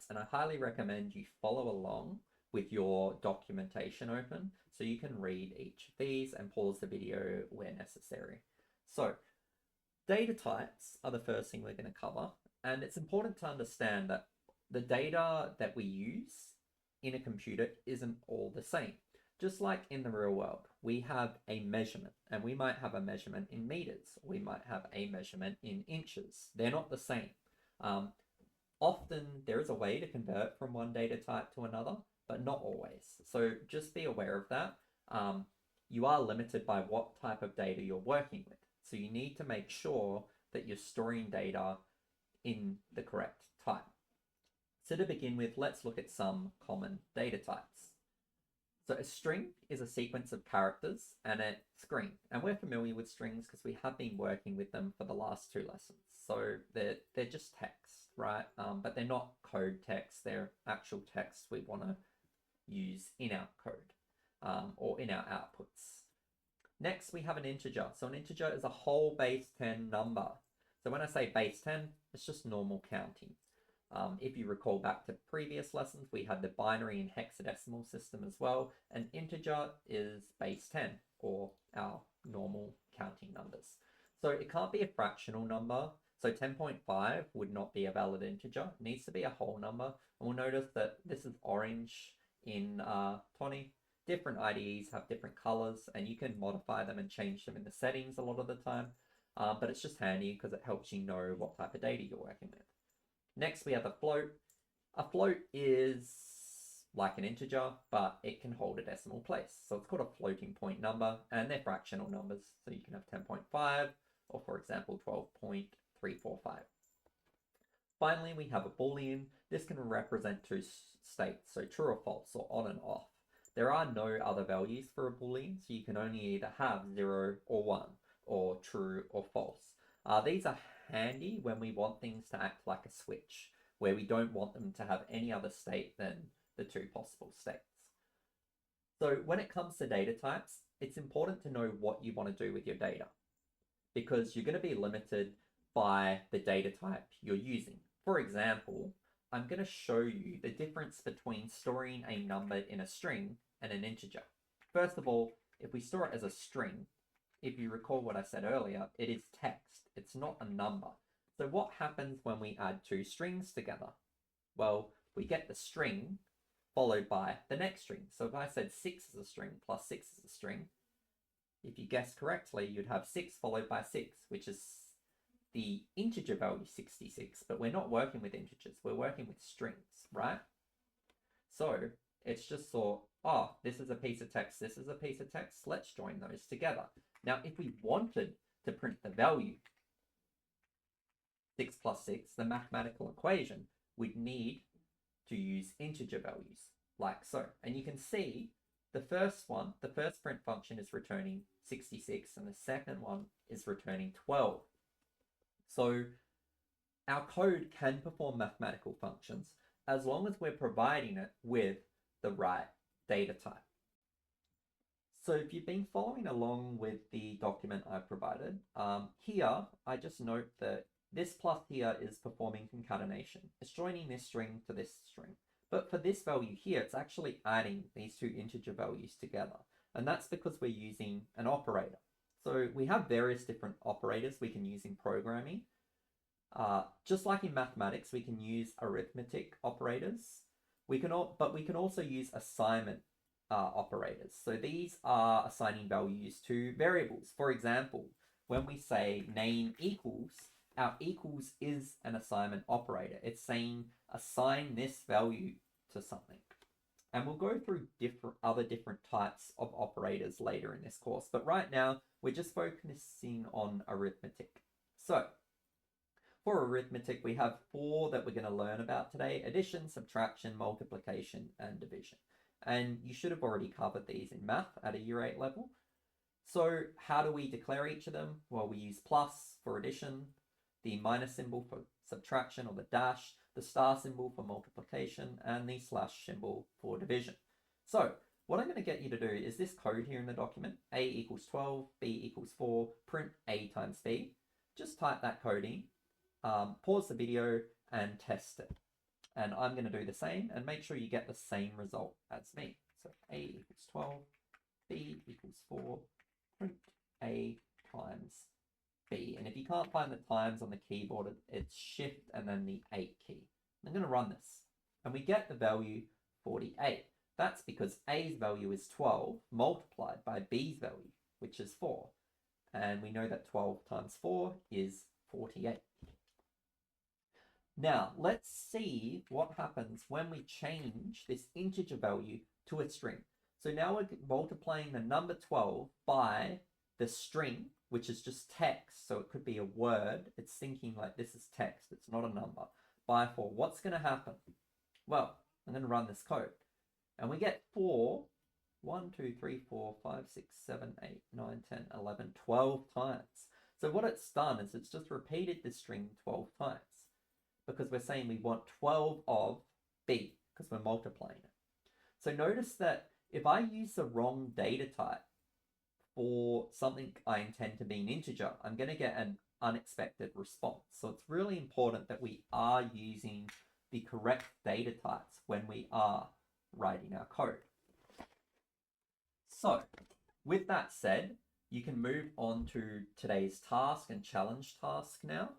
and I highly recommend you follow along with your documentation open so you can read each of these and pause the video where necessary. So, data types are the first thing we're going to cover, and it's important to understand that the data that we use in a computer isn't all the same. Just like in the real world, we have a measurement, and we might have a measurement in meters, we might have a measurement in inches. They're not the same. Um, Often there is a way to convert from one data type to another, but not always. So just be aware of that. You are limited by what type of data you're working with. So you need to make sure that you're storing data in the correct type. So to begin with, let's look at some common data types. So a string is a sequence of characters and a string. And we're familiar with strings because we have been working with them for the last two lessons. So they're just text, right? But they're not code text. They're actual text we want to use in our code or in our outputs. Next, we have an integer. So an integer is a whole base 10 number. So when I say base 10, it's just normal counting. If you recall back to previous lessons, we had the binary and hexadecimal system as well. An integer is base 10, or our normal counting numbers. So it can't be a fractional number. So 10.5 would not be a valid integer. It needs to be a whole number. And we'll notice that this is orange in Tony. Different IDEs have different colors, and you can modify them and change them in the settings a lot of the time. But it's just handy because it helps you know what type of data you're working with. Next, we have a float. A float is like an integer, but it can hold a decimal place. So it's called a floating point number, and they're fractional numbers. So you can have 10.5, or for example, 12.345. Finally, we have a Boolean. This can represent two states, so true or false, or on and off. There are no other values for a Boolean, so you can only either have 0 or 1, or true or false. These are handy when we want things to act like a switch, where we don't want them to have any other state than the two possible states. So when it comes to data types, it's important to know what you want to do with your data, because you're going to be limited by the data type you're using. For example, I'm going to show you the difference between storing a number in a string and an integer. First of all, if we store it as a string, if you recall what I said earlier, it is text. It's not a number. So what happens when we add two strings together? Well, we get the string followed by the next string. So if I said 6 is a string plus 6 is a string, if you guessed correctly, you'd have 6 followed by 6, which is the integer value 66, but we're not working with integers, we're working with strings, right? So it's just thought, oh, this is a piece of text, this is a piece of text, let's join those together. Now, if we wanted to print the value 6 plus 6, the mathematical equation, we'd need to use integer values, like so. And you can see the first print function is returning 66, and the second one is returning 12. So our code can perform mathematical functions as long as we're providing it with the right data type. So if you've been following along with the document I provided, here I just note that this plus here is performing concatenation. It's joining this string to this string. But for this value here, it's actually adding these two integer values together. And that's because we're using an operator. So we have various different operators we can use in programming. Just like in mathematics, we can use arithmetic operators. But we can also use assignment operators. So these are assigning values to variables. For example, when we say name equals, our equals is an assignment operator. It's saying assign this value to something. And we'll go through other different types of operators later in this course. But right now, we're just focusing on arithmetic. So for arithmetic, we have 4 that we're going to learn about today: addition, subtraction, multiplication, and division. And you should have already covered these in math at a year 8 level. So how do we declare each of them? Well, we use plus for addition, the minus symbol for subtraction or the dash, the star symbol for multiplication, and the slash symbol for division. So what I'm going to get you to do is this code here in the document: a equals 12, b equals 4, print a times b. Just type that code in, pause the video, and test it. And I'm going to do the same and make sure you get the same result as me. So A equals 12, B equals 4, print A times B. And if you can't find the times on the keyboard, it's Shift and then the 8 key. I'm going to run this. And we get the value 48. That's because A's value is 12 multiplied by B's value, which is 4. And we know that 12 times 4 is 48. Now, let's see what happens when we change this integer value to a string. So now we're multiplying the number 12 by the string, which is just text. So it could be a word. It's thinking like this is text. It's not a number. By 4. What's going to happen? Well, I'm going to run this code. And we get 4, 1, 2, 3, 4, 5, 6, 7, 8, 9, 10, 11, 12 times. So what it's done is it's just repeated this string 12 times. Because we're saying we want 12 of B, because we're multiplying it. So notice that if I use the wrong data type for something I intend to be an integer, I'm going to get an unexpected response. So it's really important that we are using the correct data types when we are writing our code. So with that said, you can move on to today's task and challenge task now.